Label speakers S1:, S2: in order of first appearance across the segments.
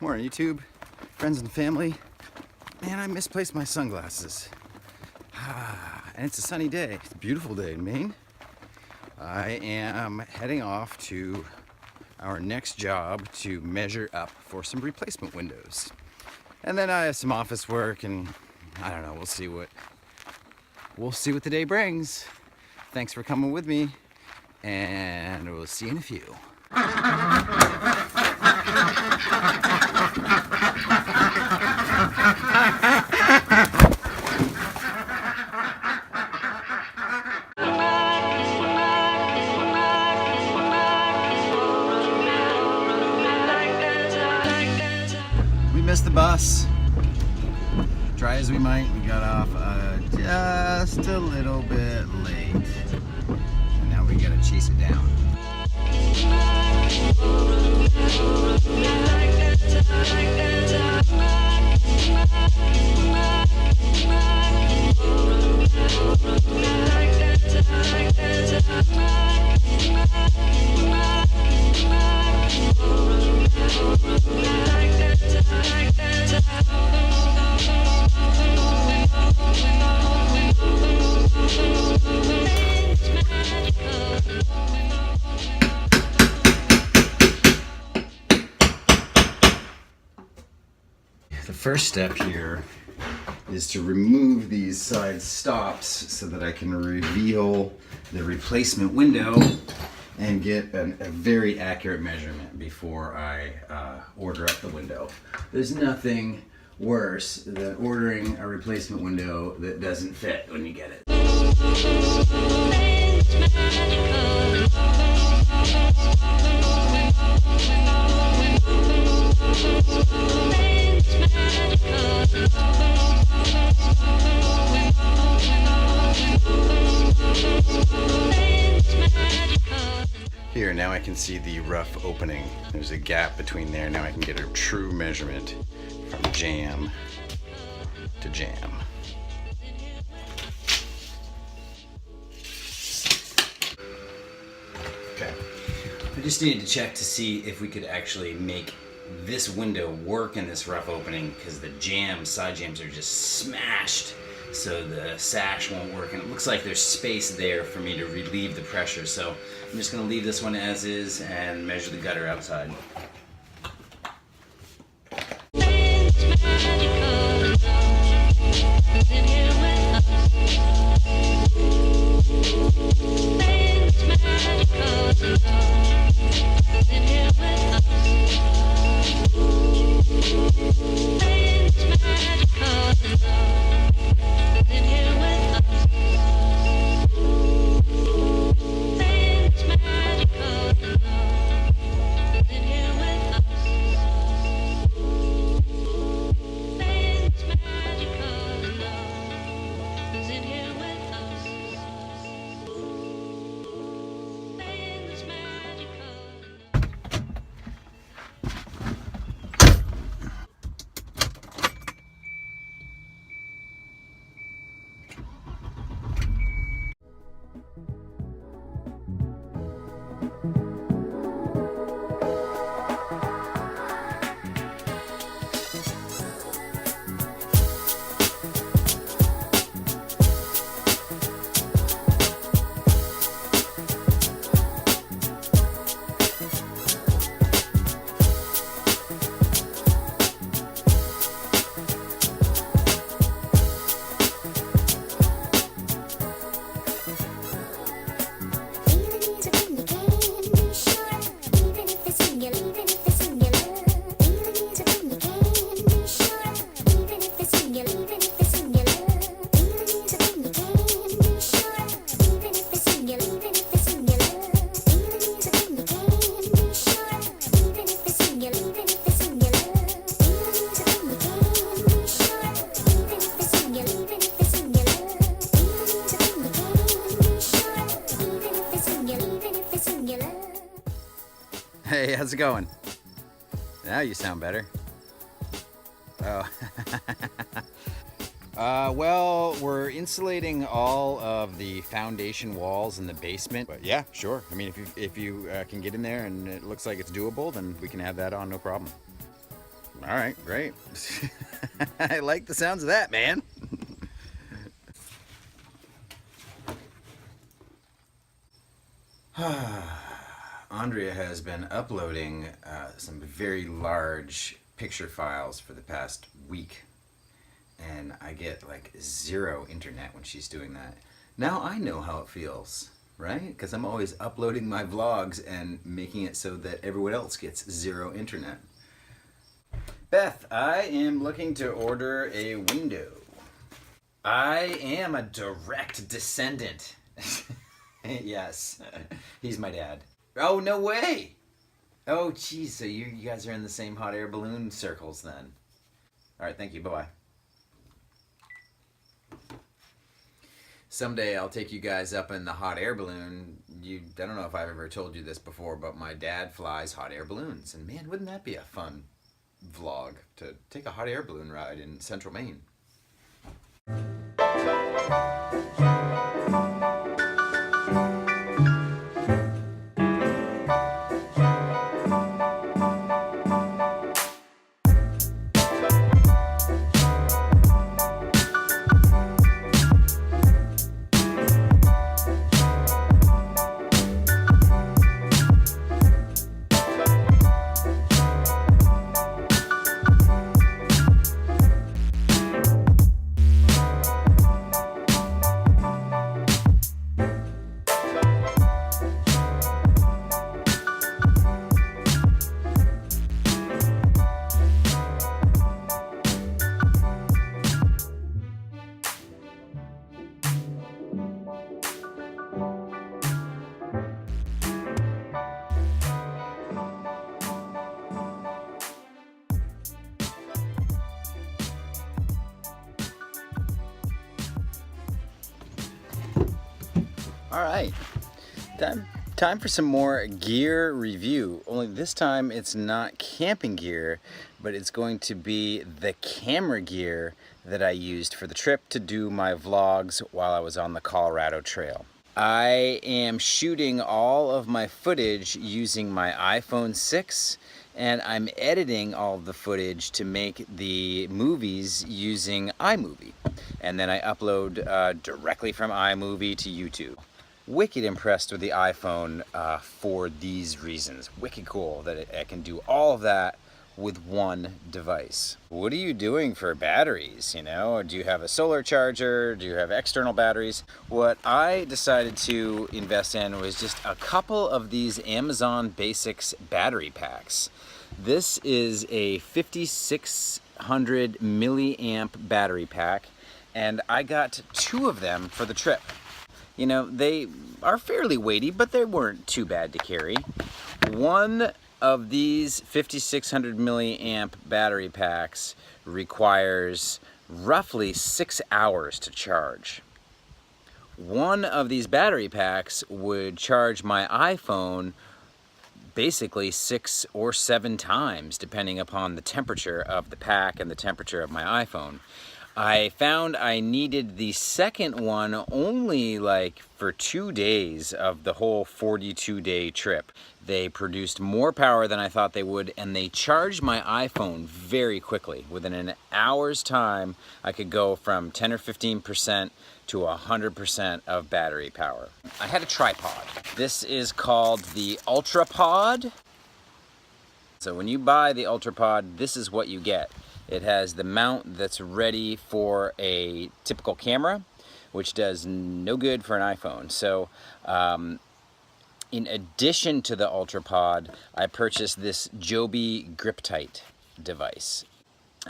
S1: Morning, YouTube, friends and family. Man, I misplaced my sunglasses. And it's a sunny day. It's a beautiful day in Maine. I am heading off to our next job to measure up for some replacement windows. And then I have some office work, and I don't know, we'll see what the day brings. Thanks for coming with me, and we'll see you in a few. We missed the bus. Try as we might, we got off just a little bit late. And now we gotta chase it down. The first step here is to remove these side stops so that I can reveal the replacement window and get a very accurate measurement before I order up the window. There's nothing worse than ordering a replacement window that doesn't fit when you get it. Here, now I can see the rough opening. There's a gap between there. Now I can get a true measurement from jam to jam. Okay. I just needed to check to see if we could actually make this window work in this rough opening, because the side jams are just smashed, so the sash won't work, and it looks like there's space there for me to relieve the pressure. So I'm just going to leave this one as is and measure the gutter outside. Hey, how's it going? Now you sound better. Oh. Well, we're insulating all of the foundation walls in the basement. But yeah, sure. I mean, if you can get in there and it looks like it's doable, then we can have that on, no problem. All right, great. I like the sounds of that, man. Andrea has been uploading some very large picture files for the past week, and I get like zero internet when she's doing that. Now I know how it feels, right? Because I'm always uploading my vlogs and making it so that everyone else gets zero internet. Beth, I am looking to order a window. I am a direct descendant. Yes, he's my dad. Oh, no way! Oh, geez, so you guys are in the same hot air balloon circles then. All right, thank you, bye-bye. Someday I'll take you guys up in the hot air balloon. I don't know if I've ever told you this before, but my dad flies hot air balloons. And man, wouldn't that be a fun vlog to take a hot air balloon ride in central Maine. All right, time for some more gear review. Only this time it's not camping gear, but it's going to be the camera gear that I used for the trip to do my vlogs while I was on the Colorado Trail. I am shooting all of my footage using my iPhone 6, and I'm editing all of the footage to make the movies using iMovie. And then I upload directly from iMovie to YouTube. Wicked impressed with the iPhone for these reasons. Wicked cool that I can do all of that with one device. What are you doing for batteries? You know, do you have a solar charger? Do you have external batteries? What I decided to invest in was just a couple of these Amazon Basics battery packs. This is a 5600 milliamp battery pack, and I got 2 of them for the trip. You know, they are fairly weighty, but they weren't too bad to carry. One of these 5600 milliamp battery packs requires roughly 6 hours to charge. One of these battery packs would charge my iPhone basically 6 or 7 times, depending upon the temperature of the pack and the temperature of my iPhone. I found I needed the second one only like for 2 days of the whole 42-day trip. They produced more power than I thought they would, and they charged my iPhone very quickly. Within an hour's time, I could go from 10 or 15% to 100% of battery power. I had a tripod. This is called the Ultrapod. So when you buy the Ultrapod, this is what you get. It has the mount that's ready for a typical camera, which does no good for an iPhone. So in addition to the Ultrapod, I purchased this Joby Grip-Tight device.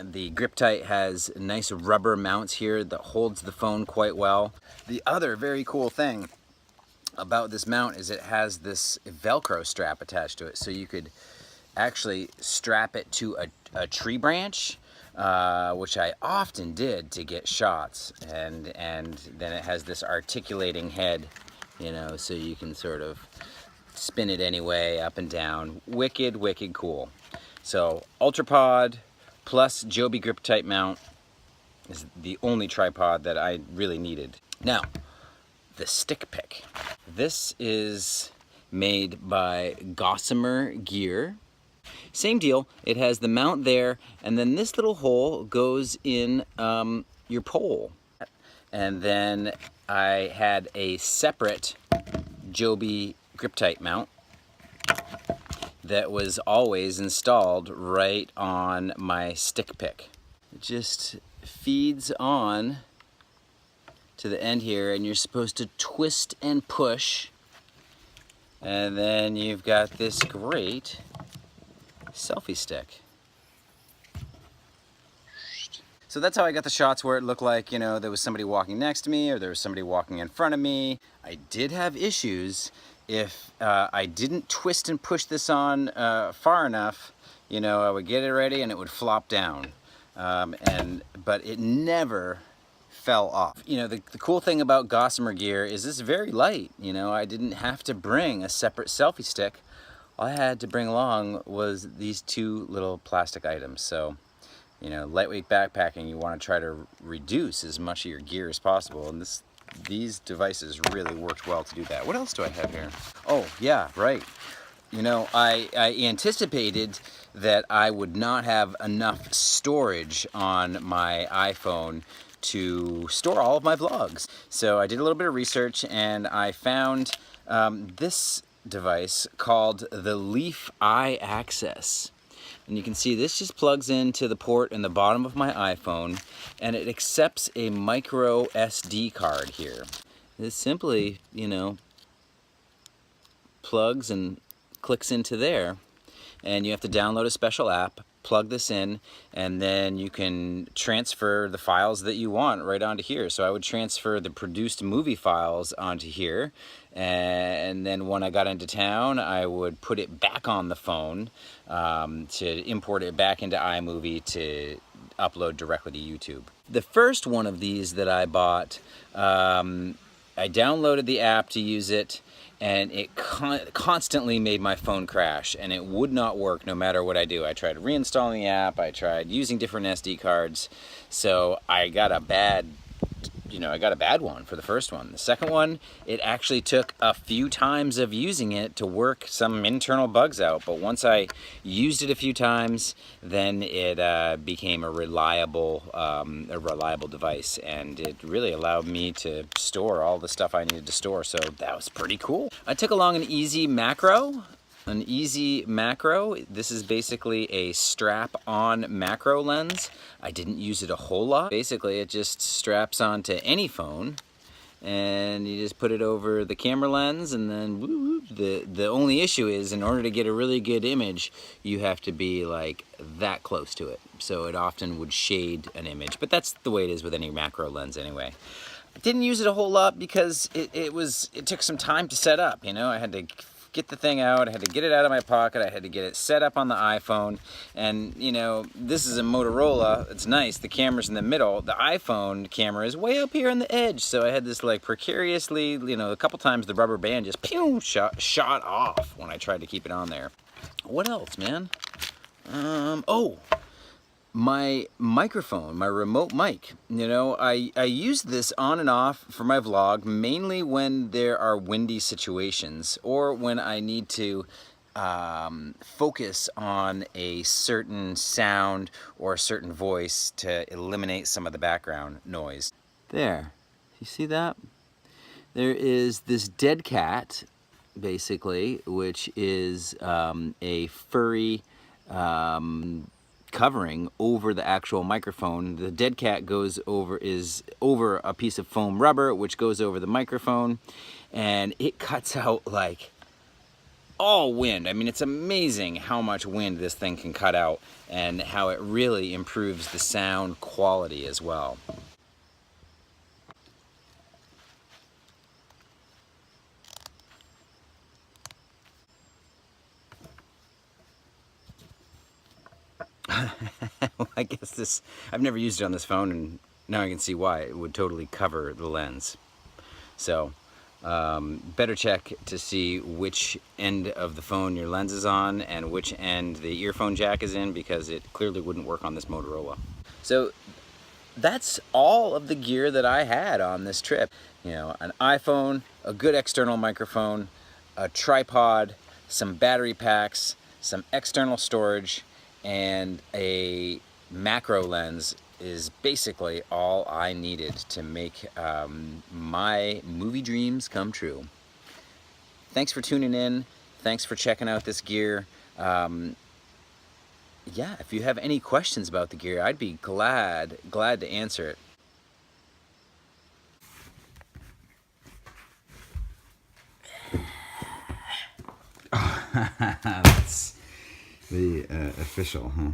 S1: The Grip-Tight has nice rubber mounts here that holds the phone quite well. The other very cool thing about this mount is it has this Velcro strap attached to it, so you could actually strap it to a tree branch, which I often did to get shots, and then it has this articulating head, you know, so you can sort of spin it anyway, up and down. Wicked, wicked cool. So Ultrapod plus Joby Grip-Tight mount is the only tripod that I really needed. Now, the stick pick. This is made by Gossamer Gear. Same deal, it has the mount there, and then this little hole goes in your pole. And then I had a separate Joby grip-tight mount that was always installed right on my stick pick. It just feeds on to the end here, and you're supposed to twist and push, and then you've got this great selfie stick. So that's how I got the shots where it looked like, you know, there was somebody walking next to me or there was somebody walking in front of me. I did have issues if I didn't twist and push this on far enough. You know, I would get it ready and it would flop down. But it never fell off. You know, the cool thing about Gossamer gear is it's very light. You know, I didn't have to bring a separate selfie stick. All I had to bring along was these two little plastic items. So, you know, lightweight backpacking, you want to try to reduce as much of your gear as possible, and these devices really worked well to do that. What else do I have here? Oh, yeah, right. You know, I anticipated that I would not have enough storage on my iPhone to store all of my vlogs. So I did a little bit of research, and I found this device called the Leef iAccess. And you can see this just plugs into the port in the bottom of my iPhone, and it accepts a micro SD card here. This simply, you know, plugs and clicks into there, and you have to download a special app, plug this in, and then you can transfer the files that you want right onto here. So I would transfer the produced movie files onto here, and then when I got into town, I would put it back on the phone to import it back into iMovie to upload directly to YouTube. The first one of these that I bought, I downloaded the app to use it, and it constantly made my phone crash, and it would not work no matter what I do. I tried reinstalling the app, I tried using different SD cards, so I got a bad one for the first one. The second one, it actually took a few times of using it to work some internal bugs out, but once I used it a few times, then it became a reliable device, and it really allowed me to store all the stuff I needed to store, so that was pretty cool. I took along an EasyMacro. An EasyMacro, this is basically a strap-on macro lens. I didn't use it a whole lot. Basically, it just straps onto any phone, and you just put it over the camera lens, and then woo, the only issue is, in order to get a really good image, you have to be like that close to it. So it often would shade an image, but that's the way it is with any macro lens anyway. I didn't use it a whole lot because it took some time to set up, you know. I had to get the thing out, I had to get it out of my pocket, I had to get it set up on the iPhone, and you know, this is a Motorola, it's nice, the camera's in the middle, the iPhone camera is way up here on the edge, so I had this like precariously, you know, a couple times the rubber band just pew, shot off when I tried to keep it on there. What else, man? Oh, my microphone, my remote mic. You know, I use this on and off for my vlog, mainly when there are windy situations or when I need to focus on a certain sound or a certain voice to eliminate some of the background noise. There, you see that? There is this dead cat, basically, which is a furry covering over the actual microphone. The dead cat is over a piece of foam rubber, which goes over the microphone, and it cuts out like all wind. I mean, it's amazing how much wind this thing can cut out and how it really improves the sound quality as well. Well, I guess I've never used it on this phone, and now I can see why. It would totally cover the lens. So, better check to see which end of the phone your lens is on and which end the earphone jack is in, because it clearly wouldn't work on this Motorola. So, that's all of the gear that I had on this trip. You know, an iPhone, a good external microphone, a tripod, some battery packs,
S2: some external storage, and a macro lens is basically all I needed to make my movie dreams come true. Thanks for tuning in. Thanks for checking out this gear. Yeah, if you have any questions about the gear, I'd be glad to answer it.
S1: That's the official, huh?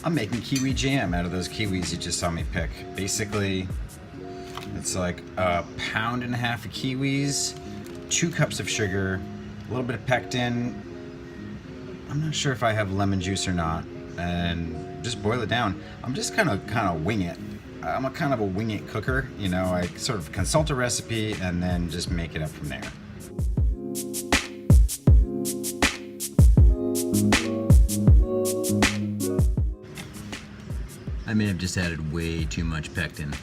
S1: I'm making kiwi jam out of those kiwis you just saw me pick. Basically, it's like 1.5 pounds of kiwis, 2 cups of sugar, a little bit of pectin. I'm not sure if I have lemon juice or not, and just boil it down. I'm just kind of wing it. I'm a kind of a wing it cooker, you know. I sort of consult a recipe and then just make it up from there.
S2: I may have just added way too much pectin.